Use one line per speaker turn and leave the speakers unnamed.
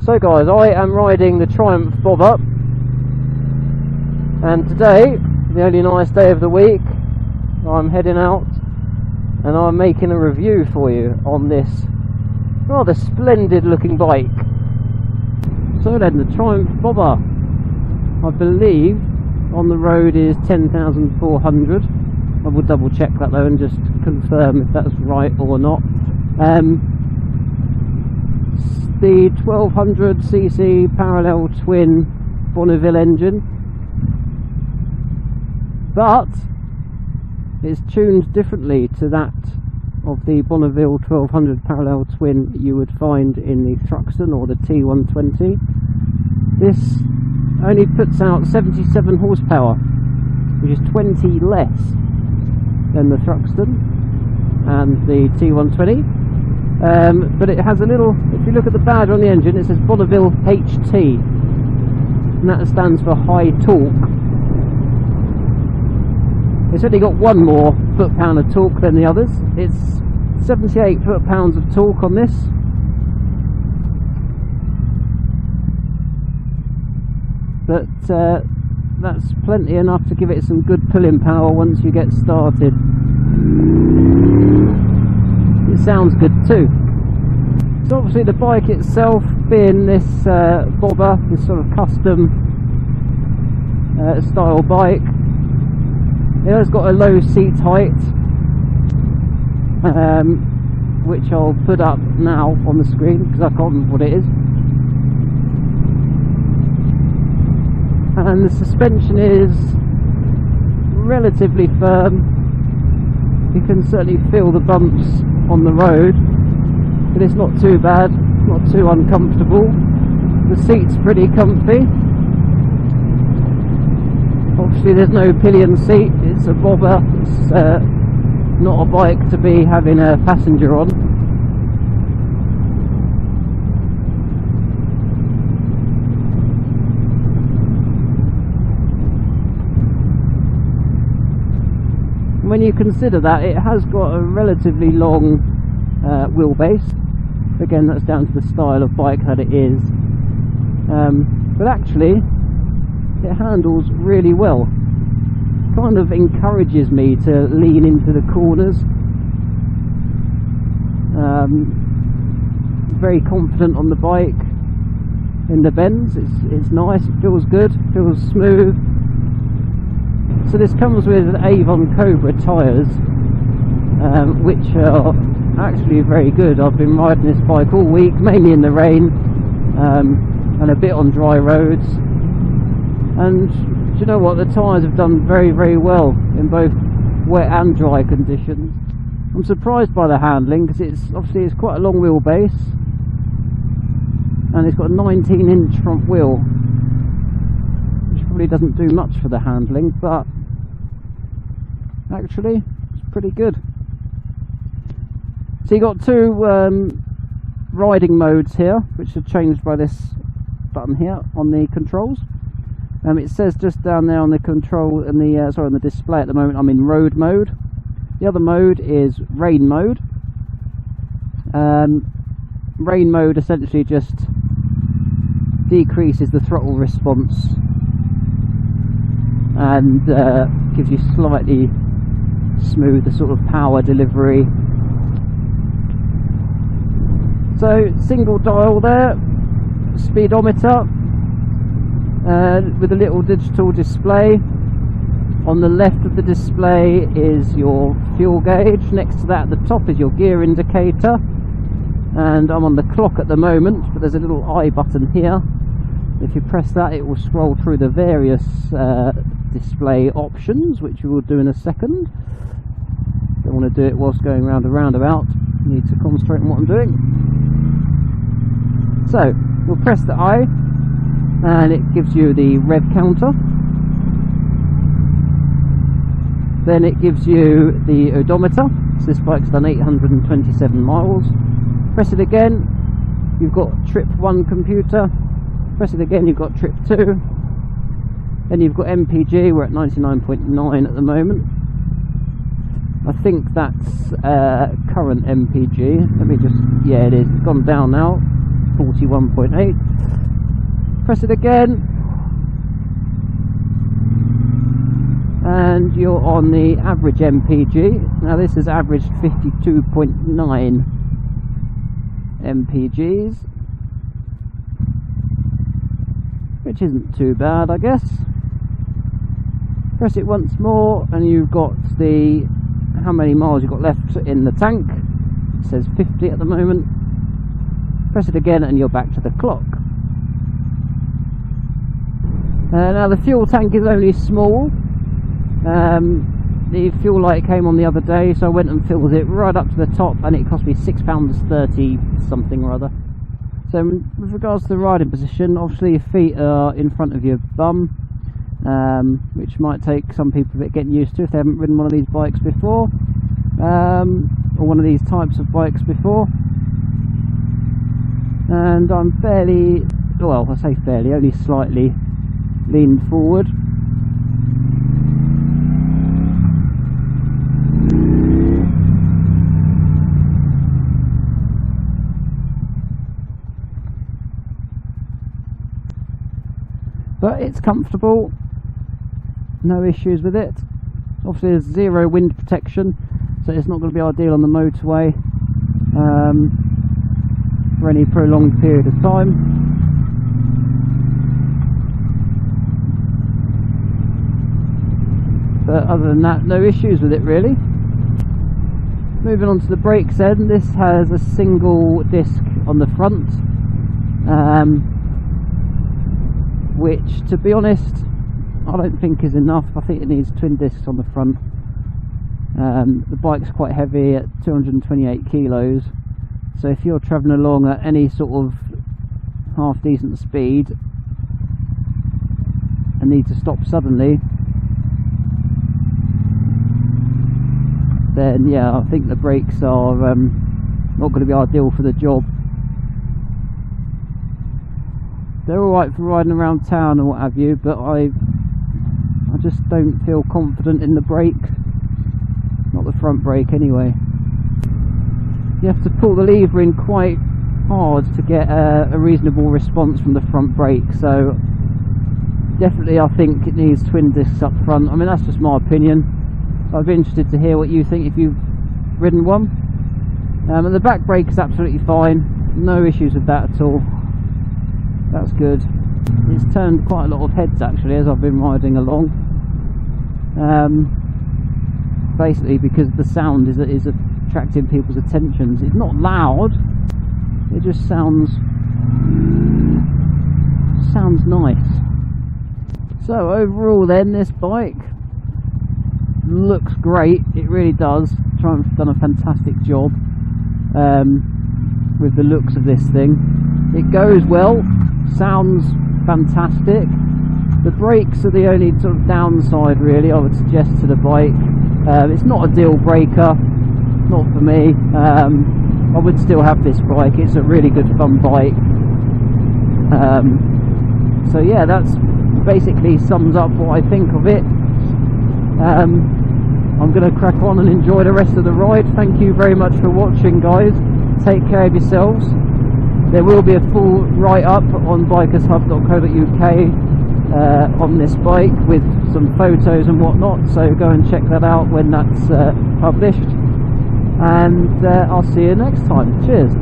So guys, I am riding the Triumph Bobber, and today, the only nice day of the week, I'm heading out and I'm making a review for you on this rather splendid looking bike. So then, the Triumph Bobber, I believe on the road is 10,400. I will double check that though and just confirm if that's right or not. The 1200cc parallel twin Bonneville engine, but it's tuned differently to that of the Bonneville 1200 parallel twin you would find in the Thruxton or the T120. This only puts out 77 horsepower, which is 20 less than the Thruxton and the T120. But it has a little, if you look at the badge on the engine, it says Bonneville HT, and that stands for high torque. It's only got one more foot-pound of torque than the others. It's 78 foot-pounds of torque on this. But that's plenty enough to give it some good pulling power once you get started. It sounds good too. So obviously the bike itself, being this Bobber, this sort of custom style bike, it has got a low seat height, which I'll put up now on the screen because I can't remember what it is. And the suspension is relatively firm. You can certainly feel the bumps on the road, but it's not too bad, not too uncomfortable. The seat's pretty comfy. Obviously there's no pillion seat, it's a Bobber, it's not a bike to be having a passenger on. When you consider that it has got a relatively long wheelbase, again that's down to the style of bike that it is, but actually it handles really well. Kind of encourages me to lean into the corners. Very confident on the bike in the bends. It's nice, it feels good, feels smooth. So this comes with Avon Cobra tyres, which are actually very good. I've been riding this bike all week, mainly in the rain, and a bit on dry roads. And do you know what? The tyres have done very, very well in both wet and dry conditions. I'm surprised by the handling because it's quite a long wheelbase, and it's got a 19-inch front wheel, which probably doesn't do much for the handling, but actually it's pretty good. So you got two riding modes here, which are changed by this button here on the controls. It says just down there on the control and the on the display at the moment I'm in road mode. The other mode is rain mode. Rain mode essentially just decreases the throttle response and gives you slightly smoother sort of power delivery. So single dial there, speedometer, with a little digital display. On the left of the display is your fuel gauge. Next to that at the top is your gear indicator, and I'm on the clock at the moment, but there's a little I button here. If you press that, it will scroll through the various display options, which we will do in a second. Don't want to do it whilst going round a roundabout, need to concentrate on what I'm doing. So we'll press the I, and it gives you the rev counter. Then it gives you the odometer. So this bike's done 827 miles. Press it again, you've got trip 1 computer. Press it again, you've got trip 2. Then you've got MPG, we're at 99.9 at the moment. I think that's current MPG. Let me just, yeah, it is, it's gone down now. 41.8. Press it again, and you're on the average MPG. Now this has averaged 52.9 MPGs, which isn't too bad, I guess. Press it once more and you've got the how many miles you've got left in the tank. It says 50 at the moment. Press it again and you're back to the clock. Now the fuel tank is only small. The fuel light came on the other day, so I went and filled it right up to the top, and it cost me £6.30 something or other. So with regards to the riding position, obviously your feet are in front of your bum, which might take some people a bit getting used to if they haven't ridden one of these bikes before, or one of these types of bikes before. And I'm fairly, well, I say fairly, only slightly leaned forward. But it's comfortable, no issues with it. Obviously there's zero wind protection, so it's not going to be ideal on the motorway for any prolonged period of time. But other than that, no issues with it really. Moving on to the brakes then, this has a single disc on the front, which, to be honest, I don't think is enough. I think it needs twin discs on the front. The bike's quite heavy at 228 kilos, so if you're travelling along at any sort of half decent speed and need to stop suddenly, then yeah, I think the brakes are not going to be ideal for the job. They're alright for riding around town and what have you, but I just don't feel confident in the brake. Not the front brake anyway. You have to pull the lever in quite hard to get a reasonable response from the front brake, so definitely I think it needs twin discs up front. I mean, that's just my opinion. I'd be interested to hear what you think if you've ridden one. And the back brake is absolutely fine, no issues with that at all. That's good. It's turned quite a lot of heads actually as I've been riding along. Basically because the sound is attracting people's attentions. It's not loud, it just sounds nice. So overall then, this bike looks great, it really does. Triumph's done a fantastic job with the looks of this thing. It goes well, sounds fantastic. The brakes are the only sort of downside really I would suggest to the bike. It's not a deal breaker, not for me. I would still have this bike, it's a really good fun bike. So yeah, that's basically sums up what I think of it. I'm going to crack on and enjoy the rest of the ride. Thank you very much for watching, guys. Take care of yourselves. There will be a full write-up on bikershub.co.uk on this bike with some photos and whatnot, so go and check that out when that's published, and I'll see you next time. Cheers.